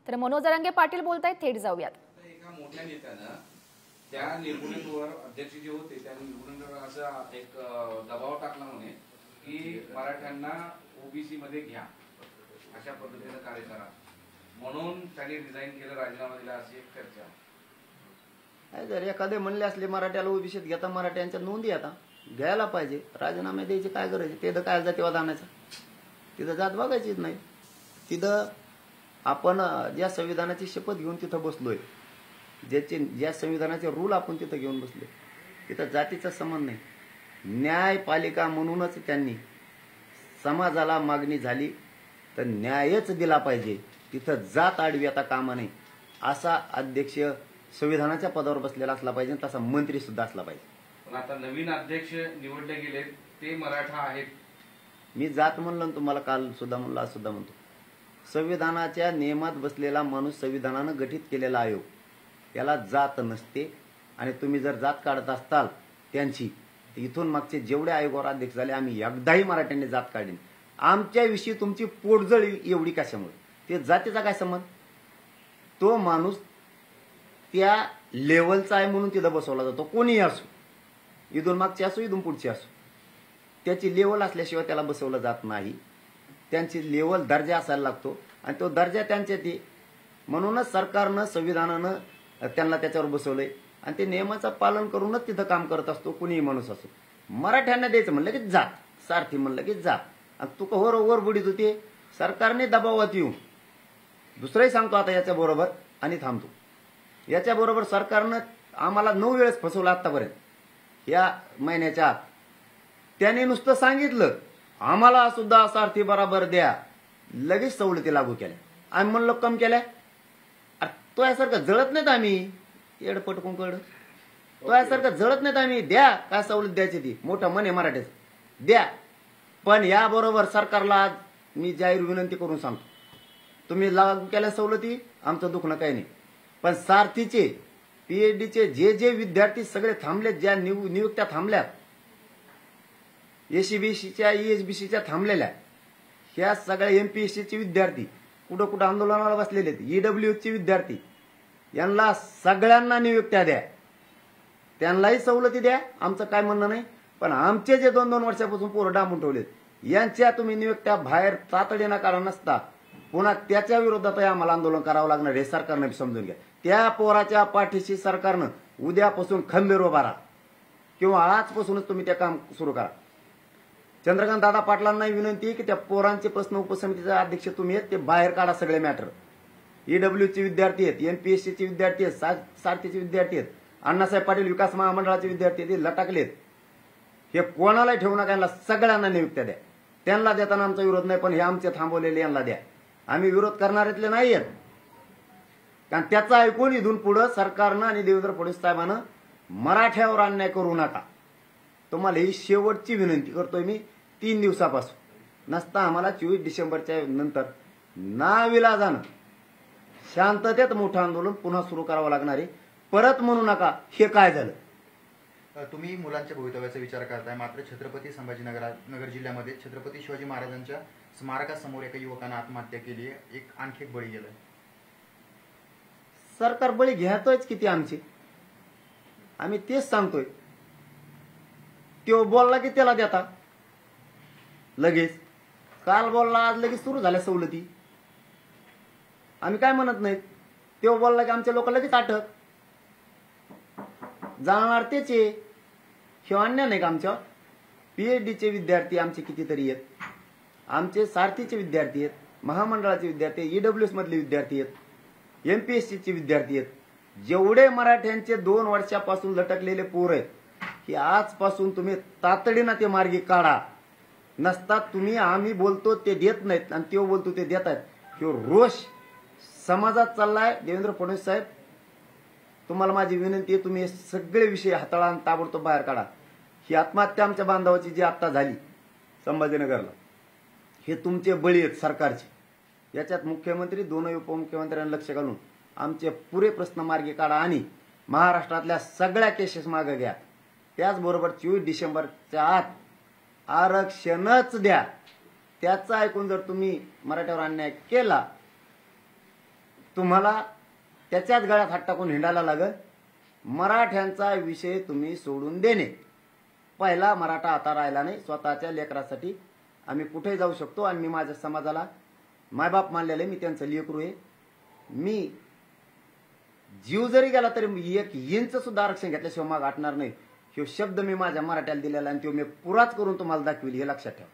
तर मनोज जरांगे पाटील बोलतायत, थेट जाऊयात। एका मोठ्या नेत्यानं त्या निर्गुणेंवर अध्यक्ष जे होते त्या निर्गुणेंवर असा एक दबाव टाकला म्हणे की मराठ्यांना ओबीसी मध्ये घ्या, अशा पद्धतीने कार्य करा, म्हणून त्यांनी रिझाईन केलं, राजीनामा दिला, अशी एक चर्चा। जर एखादे म्हणले असले मराठ्याला ओबीसीत घेता, मराठ्यांच्या नोंदी आता घ्यायला पाहिजे, राजीनामे द्यायची काय गरज आहे? तिथं काय जातीवाद आणायचा? तिथं जात बघायचीच नाही। तिथं आपण ज्या संविधानाची शपथ घेऊन तिथं बसलोय, ज्या संविधानाचे रूल आपण तिथं घेऊन बसलोय, तिथं जातीचा संबंध नाही। न्यायपालिका म्हणूनच त्यांनी समाजाला मागणी झाली तर न्यायच दिला पाहिजे, तिथं जात आडवी आता कामा नाही, असा अध्यक्ष संविधानाच्या पदावर बसलेला असला पाहिजे, तसा मंत्री सुद्धा असला पाहिजे। पण आता नवीन अध्यक्ष निवडले गेले ते मराठा आहेत। मी जात म्हणलं तुम्हाला, काल सुद्धा म्हणलं, आज सुद्धा म्हणतो, संविधानाच्या नियमात बसलेला माणूस संविधानानं गठीत केलेला आयोग, त्याला जात नसते। आणि तुम्ही जर जात काढत असताल त्यांची, इथून मागचे जेवढे आयोगावर अध्यक्ष झाले, आम्ही एकदाही मराठ्यांनी जात काढली। आमच्याविषयी तुमची पोटजळी एवढी कशामुळे? ते जातीचा काय संबंध? तो माणूस त्या लेवलचा आहे म्हणून तिथं बसवला जातो, कोणीही असो, इथून मागचे असो, इथून पुढचे असो, त्याची लेवल असल्याशिवाय त्याला बसवलं जात नाही। त्यांची लेवल दर्जा असायला लागतो, आणि तो दर्जा त्यांच्या ते, म्हणूनच सरकारनं संविधानानं त्यांना त्याच्यावर बसवलंय, आणि ते नियमाचं पालन करूनच तिथं काम करत असतो, कुणीही माणूस असो। मराठ्यांना द्यायचं म्हणलं की जात, सारथी म्हणलं की जात, आणि तू वर बुडीत होती सरकारने दबावात येऊन। दुसरंही सांगतो आता याच्याबरोबर, आणि थांबतो, याच्याबरोबर सरकारनं आम्हाला 9 वेळेस फसवलं आतापर्यंत या महिन्याच्या आत। त्याने नुसतं सांगितलं आम्हाला सुद्धा सारथी बरोबर द्या, लगेच सवलती लागू केल्या। आम्ही म्हणलो कम केल्या, तो यासारखं जळत नाहीत आम्ही, येडपट कुंकड, तो यासारखं जळत नाहीत आम्ही, द्या काय सवलत द्यायची ती, मोठं मन आहे मराठीचं, द्या। पण याबरोबर सरकारला आज मी जाहीर विनंती करून सांगतो, तुम्ही लागू केल्या सवलती, आमचं दुखणं काही नाही, पण सारथीचे पीएचडीचे जे विद्यार्थी सगळे थांबलेत, ज्या नियुक्त्या थांबल्यात, एसीबीसीच्या ईएसबीसीच्या थांबलेल्या, ह्या सगळ्या एमपीएससीचे विद्यार्थी कुठं कुठं आंदोलनाला बसलेले आहेत, ईडब्ल्यूचे विद्यार्थी, यांना सगळ्यांना नियुक्त्या द्या, त्यांनाही सवलती द्या, आमचं काय म्हणणं नाही। पण आमचे जे 2-2 वर्षापासून पोरं डांबून ठेवलेत, यांच्या तुम्ही नियुक्त्या बाहेर तातडीनं करा, नसता पुन्हा त्याच्या विरोधात आम्हाला आंदोलन करावं लागणार हे सरकारनं समजून घ्या। त्या पोराच्या पाठीशी सरकारनं उद्यापासून खंबीर उभा राहा, किंवा आजपासूनच तुम्ही ते काम सुरू करा। चंद्रकांत दादा पाटलांना विनंती की त्या पोरांचे प्रश्न उपसमितीचे अध्यक्ष तुम्ही आहेत, ते बाहेर काढा सगळे मॅटर। ईडब्ल्यूचे विद्यार्थी आहेत, एमपीएससीचे विद्यार्थी आहेत, सारथीचे विद्यार्थी आहेत, अण्णासाहेब पाटील विकास महामंडळाचे विद्यार्थी आहेत, लटाकलेत, हे कोणालाही ठेवू नका, यांना सगळ्यांना नियुक्त्या द्या। त्यांना देताना आमचा विरोध नाही, पण हे आमचे थांबवलेले यांना द्या, आम्ही विरोध करणाऱ्यातले नाही आहेत। कारण त्याचं ऐकून इथून पुढे सरकारनं आणि देवेंद्र फडणवीस साहेबांना मराठ्यावर अन्याय करू नका, तुम्हाला ही शेवटची विनंती करतोय मी 3 दिवसापासून। नसता आम्हाला 24 डिसेंबरच्या नंतर नाविलाजानं शांततेत मोठं आंदोलन पुन्हा सुरू करावं लागणार आहे। परत म्हणू नका हे काय झालं। तुम्ही मुलांच्या भवितव्याचा विचार करताय, मात्र छत्रपती संभाजीनगर जिल्ह्यामध्ये छत्रपती शिवाजी महाराजांच्या स्मारकासमोर एका युवकानं आत्महत्या केली आहे, एक आणखी एक बळी गेलाय। सरकार बळी घेतोयच किती आमची, आम्ही तेच सांगतोय। तो बोलला की त्याला देता लगेच, काल बोलला आज लगेच सुरू झाल्या सवलती, आम्ही काय म्हणत नाहीत। तो बोलला की आमच्या लोक लगेच अटक जाणार, त्याचे हे अन्याय नाही का आमच्या? पीएचडीचे विद्यार्थी आमचे कितीतरी आहेत, आमचे सारथीचे विद्यार्थी आहेत, महामंडळाचे विद्यार्थी, ईडब्ल्यूएस मधले विद्यार्थी आहेत, एमपीएससीचे विद्यार्थी आहेत, जेवढे मराठ्यांचे 2 वर्षापासून लटकलेले पोर आहेत, की आजपासून तुम्ही तातडीनं ते मार्गी काढा। नसता तुम्ही आम्ही बोलतो ते देत नाहीत, आणि तो बोलतो ते देत आहेत, हे रोष समाजात चाललाय। देवेंद्र फडणवीस साहेब, तुम्हाला माझी विनंती आहे, तुम्ही सगळे विषय हाताळा आणि ताबडतोब बाहेर काढा। ही आत्महत्या आमच्या बांधवाची जी आता झाली संभाजीनगरला, हे तुमचे बळी आहेत सरकारचे। याच्यात मुख्यमंत्री, 2 उपमुख्यमंत्र्यांना लक्ष घालून आमचे पुरे प्रश्न मार्गी काढा, आणि महाराष्ट्रातल्या सगळ्या केसेस मागे घ्या। त्याचबरोबर 24 डिसेंबरच्या आत आरक्षणच द्या। त्याचं ऐकून जर तुम्ही मराठ्यावर अन्याय केला तुम्हाला त्याच्याच गळ्यात हात टाकून हिंडायला लागल. मराठ्यांचा विषय तुम्ही सोडून देणे. पहिला मराठा आता राहिला नाही. स्वतःच्या लेकरासाठी आम्ही कुठे जाऊ शकतो आणि मी माझ्या समाजाला मायबाप मानलेले, मी त्यांचं लेकरू आहे. मी जीव जरी गेला तरी एक इंच सुद्धा आरक्षण घेतल्याशिवाय माग हटणार नाही. ह्यो शब्द मी माझ्या मराठ्याला दिलेला आणि तो मी पुराच करून तुम्हाला दाखविल, हे लक्षात ठेवा.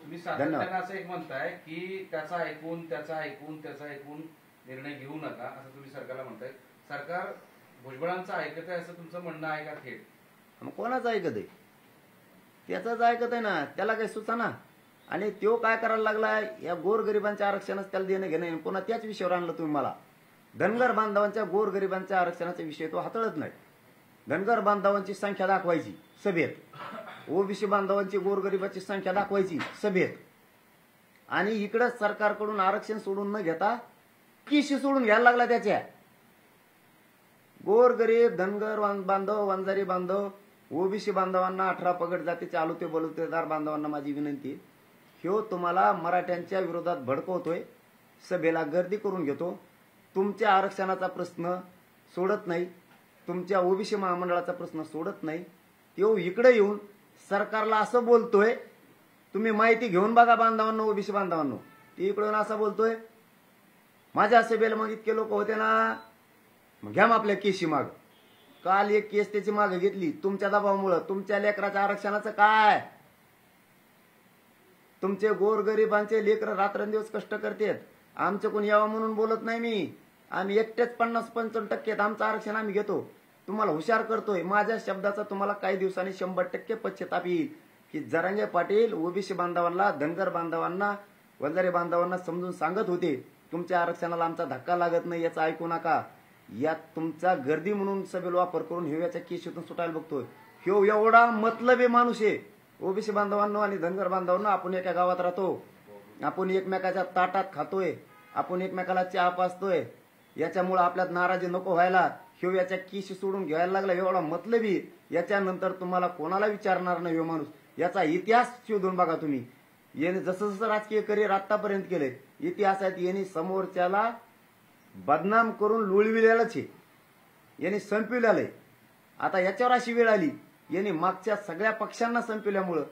तुम्ही सातत्यानं असं एक म्हणताय की त्याचा ऐकून निर्णय घेऊ नका असं तुम्ही सरकारला म्हणताय. सरकार भुजबळांचं ऐकत आहे असं तुमचं म्हणणं आहे का थेट? मग कोणाचं ऐकत आहे? त्याचाच ऐकत आहे ना. त्याला काही सुचाना. आणि तो काय करायला लागलाय, या गोरगरिबांच्या आरक्षणाचं त्याला देणं घेणं. पुन्हा त्याच विषयावर आणलं तुम्ही मला. धनगर बांधवांच्या गोरगरिबांच्या आरक्षणाचा विषय तो हाताळत नाही. धनगर बांधवांची संख्या दाखवायची सभेत, ओबीसी बांधवांची गोरगरिबाची संख्या दाखवायची सभेत, आणि इकडं सरकारकडून आरक्षण सोडून न घेता किशी सोडून घ्यायला लागला. त्याच्या गोरगरीब धनगर बांधव, वंजारी बांधव, ओबीसी बांधवांना, 18 पगड जातीचे आलुते बलुतेदार बांधवांना माझी विनंती, ह्यो तुम्हाला मराठ्यांच्या विरोधात भडकवतोय, सभेला गर्दी करून घेतो, तुमच्या आरक्षणाचा प्रश्न सोडत नाही, तुमच्या ओबीसी महामंडळाचा प्रश्न सोडत नाही. तो इकडे येऊन सरकारला असं बोलतोय, तुम्ही माहिती घेऊन बघा बांधवांनो, ओबीसी बांधवांनो. ती इकडे येऊन असं बोलतोय, माझ्या सभेला मग इतके लोक होते ना, मग घ्या मग आपल्या केशी माग. काल एक केस त्याची माग घेतली तुमच्या दबावामुळे. तुमच्या लेकराच्या आरक्षणाचं काय? तुमचे गोरगरिबांचे लेकर रात्रंदिवस कष्ट करतात. आमचं कोण यावं म्हणून बोलत नाही मी. आम्ही एकटेच 50-55% आमचं आरक्षण आम्ही घेतो. तुम्हाला हुशार करतोय. माझ्या शब्दाचा तुम्हाला काही दिवसांनी 100% पश्चाताप येईल की जरांगे पाटील ओबीसी बांधवांना, धनगर बांधवांना, वंजारी बांधवांना समजून सांगत होते, तुमच्या आरक्षणाला आमचा धक्का लागत नाही, याचं ऐकू नका. यात तुमचा गर्दी म्हणून सभेला वापर करून ह्यो याच्या केशीतून सुटायला बघतोय. ह्यो एवढा मतलबी माणूस आहे. ओबीसी बांधवांनो आणि धनगर बांधवांनो, आपण एका गावात राहतो, आपण एकमेकाच्या ताटात खातोय, आपण एकमेकाला चहा पाचतोय, याच्यामुळे आपल्यात नाराजी नको व्हायला. ह्यो याच्या केशी सोडून घ्यायला लागला, एवढा मतलबी. याच्यानंतर तुम्हाला कोणाला विचारणार नाही ह्यो माणूस. याचा इतिहास शोधून बघा तुम्ही. याने जसं जसं राजकीय करिअर आतापर्यंत केलंय, इतिहासात यांनी समोरच्याला बदनाम करून लुळविलेलंच आहे, यांनी संपविलेलं आहे. आता याच्यावर अशी वेळ आली, यांनी मागच्या सगळ्या पक्षांना संपविल्यामुळं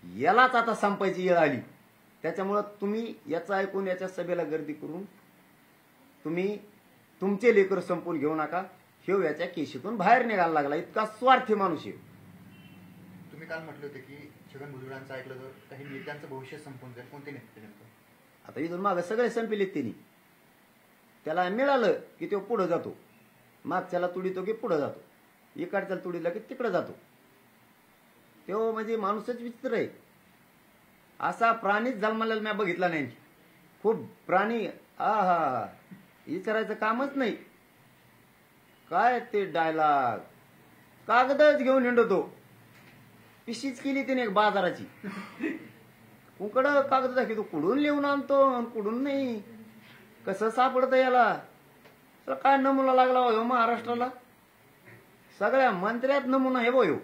यालाच आता संपायची वेळ आली. त्याच्यामुळं तुम्ही याचं ऐकून याच्या सभेला गर्दी करून तुम्ही तुमचे लेकर संपून घेऊ नका. ह्यो याच्या केशीतून बाहेर निघायला लागला. इतका स्वार्थी माणूस आहे. तुम्ही काल म्हटले होते की छगन भुजबळांचं ऐकलं तर काही नेत्यांचं भविष्य संपून जाईल. कोणते नेते नेमकं? आता इथून मागं सगळे संपलेत त्यांनी. त्याला मिळालं की तो पुढे जातो, मागच्याला तुडीतो की पुढे जातो, इकडच्याला तुडीला की तिकडे जातो. तो म्हणजे माणूसच विचित्र आहे. असा प्राणीच जन्माला मी बघितला नाही. खूप प्राणी, हा विचारायचं कामच नाही. काय ते डायलॉग, कागदच घेऊन हिंडतो. पिशीच केली त्याने एक बाजाराची. कुकड कागद दाखवतो, कुडून लिहून आणतो, कुडून नाही. कसं सापडतं याला? काय नमुना लागला हो महाराष्ट्राला? सगळ्या मंत्र्यात नमुना हे बोयो.